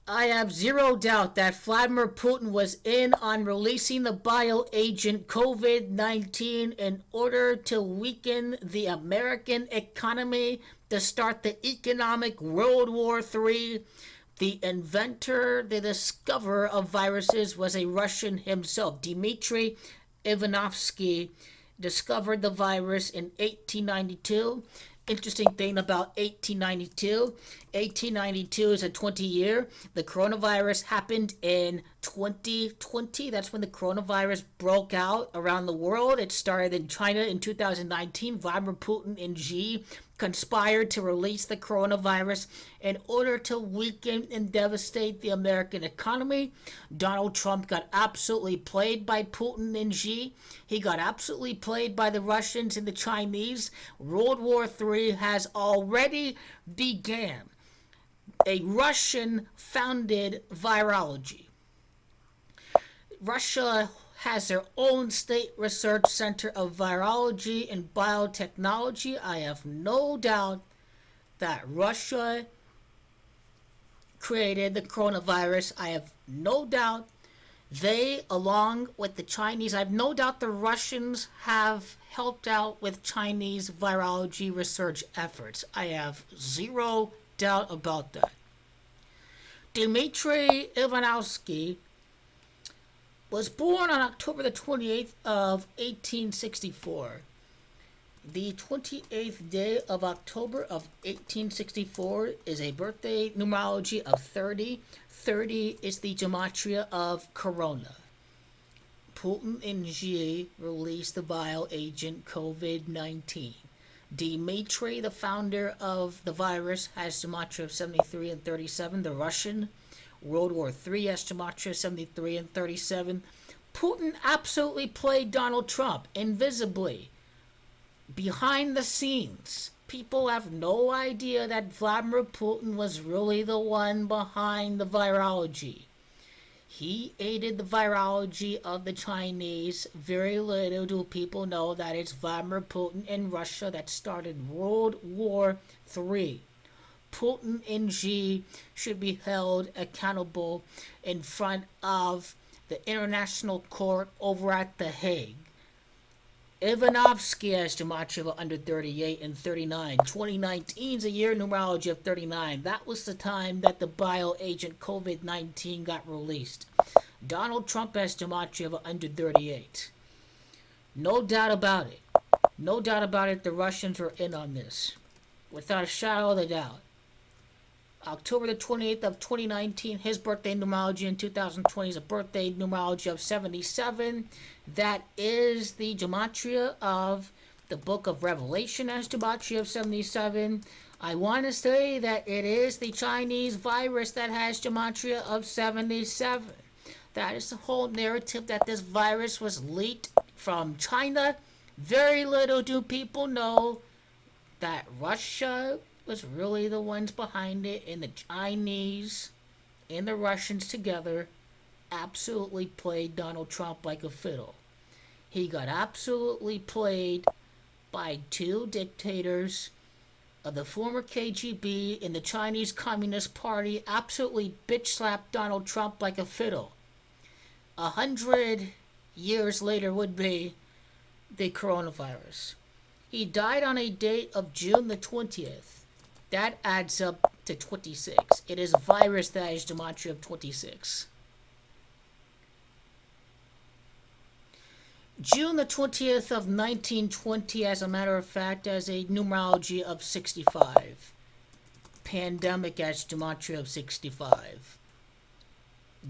I have zero doubt that Vladimir Putin was in on releasing the bioagent COVID 19 in order to weaken the American economy, to start the economic World War III. The inventor, the discoverer of viruses was a Russian himself. Dmitri Ivanovsky discovered the virus in 1892. Interesting thing about 1892 is a 20 year. The coronavirus happened in 2020. That's when the coronavirus broke out around the world. It started in China in 2019. Vladimir Putin and Xi conspired to release the coronavirus in order to weaken and devastate the American economy. Donald Trump got absolutely played by Putin and Xi. He got absolutely played by the Russians and the Chinese. World War III has already began. A Russian founded virology. Russia has their own state research center of virology and biotechnology. I have no doubt that Russia created the coronavirus. I have no doubt they, along with the Chinese, I have no doubt the Russians have helped out with Chinese virology research efforts. I have zero doubt about that. Dmitri Ivanovsky was born on October the 28th of 1864. The 28th day of October of 1864 is a birthday numerology of 30. 30 is the gematria of Corona. Putin and Xi released the bioagent COVID-19. Dmitri, the founder of the virus, has gematria of 73 and 37. The Russian World War III has gematria 73 and 37. Putin absolutely played Donald Trump invisibly. Behind the scenes, people have no idea that Vladimir Putin was really the one behind the virology. He aided the virology of the Chinese. Very little do people know that it's Vladimir Putin and Russia that started World War III. Putin and Xi should be held accountable in front of the International Court over at The Hague. Ivanovsky has gematria of under 38 and 39. 2019 is a year numerology of 39. That was the time that the bioagent COVID-19 got released. Donald Trump has gematria of under 38. No doubt about it. No doubt about it, the Russians were in on this. Without a shadow of a doubt. October the 28th of 2019, his birthday numerology in 2020 is a birthday numerology of 77. That is the gematria of the book of Revelation as gematria of 77. I want to say that it is the Chinese virus that has gematria of 77. That is the whole narrative that this virus was leaked from China. Very little do people know that Russia was really the ones behind it, and the Chinese and the Russians together absolutely played Donald Trump like a fiddle. He got absolutely played by two dictators of the former KGB and the Chinese Communist Party. Absolutely bitch slapped Donald Trump like a fiddle. 100 years later would be the coronavirus. He died on a date of June the 20th. That adds up to 26. It is a virus that has gematria of 26. June the 20th of 1920, as a matter of fact, has a numerology of 65. Pandemic has gematria of 65.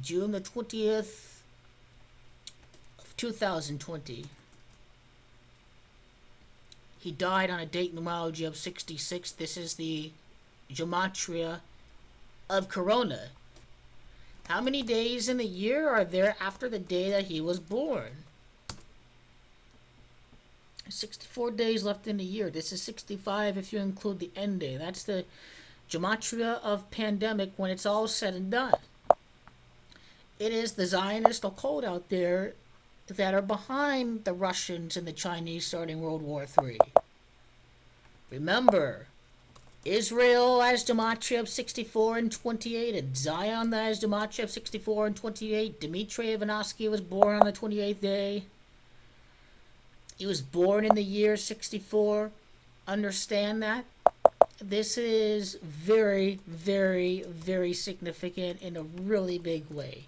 June the 20th of 2020. He died on a date numerology of 66. This is the gematria of Corona. How many days in the year are there after the day that he was born? 64 days left in the year. This is 65 if you include the end day. That's the gematria of pandemic when it's all said and done. It is the Zionist occult out there that are behind the Russians and the Chinese starting World War III. Remember, Israel has gematria of 64 and 28. And Zion has gematria of 64 and 28. Dmitri Ivanovsky was born on the 28th day. He was born in the year 64. Understand that? This is very, very, very significant in a really big way.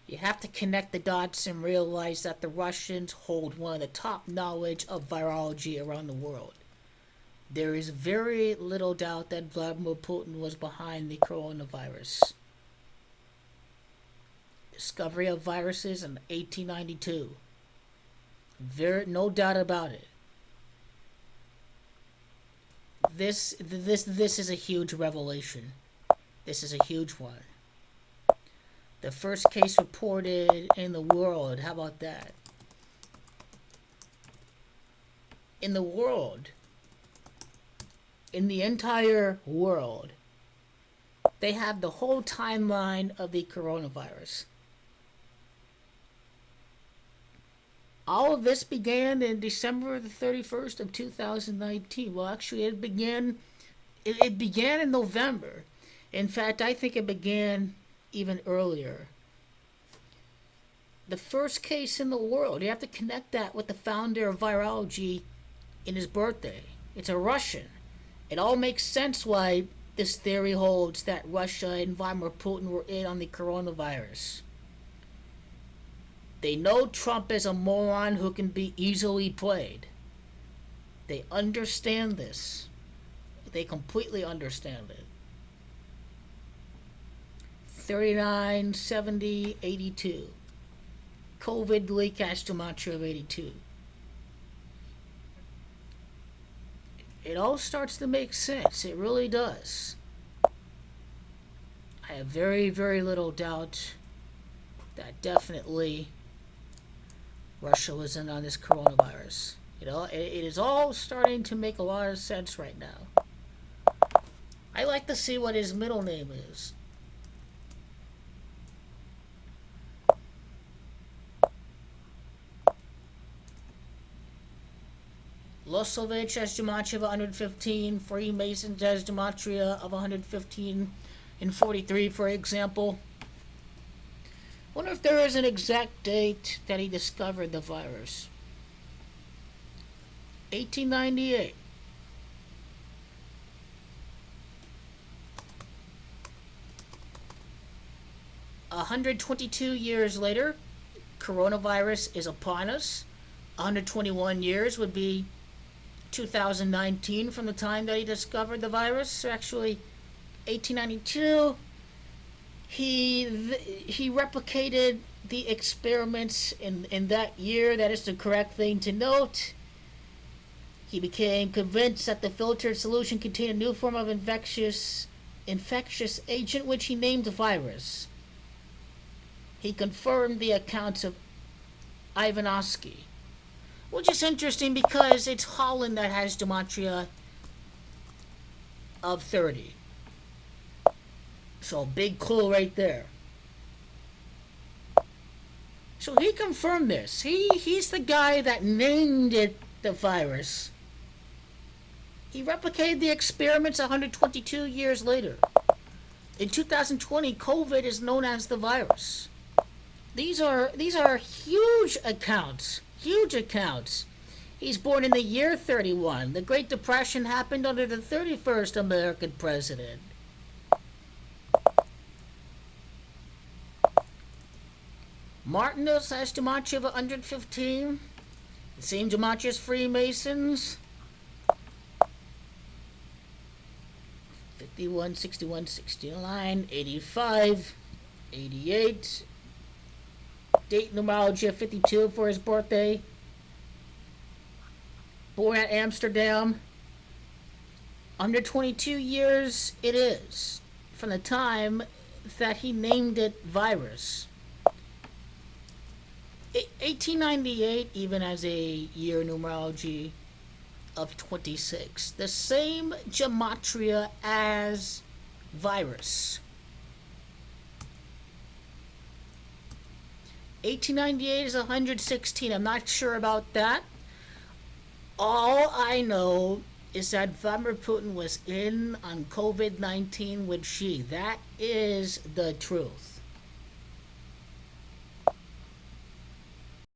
You have to connect the dots and realize that the Russians hold one of the top knowledge of virology around the world. There is very little doubt that Vladimir Putin was behind the coronavirus. Discovery of viruses in 1892. No doubt about it. This is a huge revelation. This is a huge one. The first case reported in the world. How about that? In the world. In the entire world. They have the whole timeline of the coronavirus. All of this began in December the 31st of 2019. Well, actually, it began in November. In fact, I think it began even earlier. The first case in the world. You have to connect that with the founder of virology in his birthday. It's a Russian. It all makes sense why this theory holds that Russia and Vladimir Putin were in on the coronavirus. They know Trump is a moron who can be easily played. They understand this. They completely understand it. 39, 70, 82. COVID leak has gematria of 82. It all starts to make sense. It really does. I have very, very little doubt that definitely Russia was in on this coronavirus. It is all starting to make a lot of sense right now. I like to see what his middle name is. Losovich has gematria of 115. Freemasons has gematria of 115 and 43, for example. Wonder if there is an exact date that he discovered the virus. 1898. A 122 years later, coronavirus is upon us. 121 years would be 2019 from the time that he discovered the virus. So actually, 1892. He replicated the experiments in that year. That is the correct thing to note. He became convinced that the filtered solution contained a new form of infectious agent, which he named virus. He confirmed the accounts of Ivanovsky, which is interesting because it's Holland that has gematria of 30. So big clue right there. So he confirmed this. He's the guy that named it the virus. He replicated the experiments 122 years later. In 2020, COVID is known as the virus. These are huge accounts. Huge accounts. He's born in the year 31. The Great Depression happened under the 31st American president. Martinus has gematria of 115. The same gematria as Freemasons. 51, 61, 69, 85, 88. Date numerology of 52 for his birthday. Born at Amsterdam. Under 22 years it is from the time that he named it virus. 1898 even has a year numerology of 26. The same gematria as virus. 1898 is 116. I'm not sure about that. All I know It said Vladimir Putin was in on COVID 19 with Xi. That is the truth.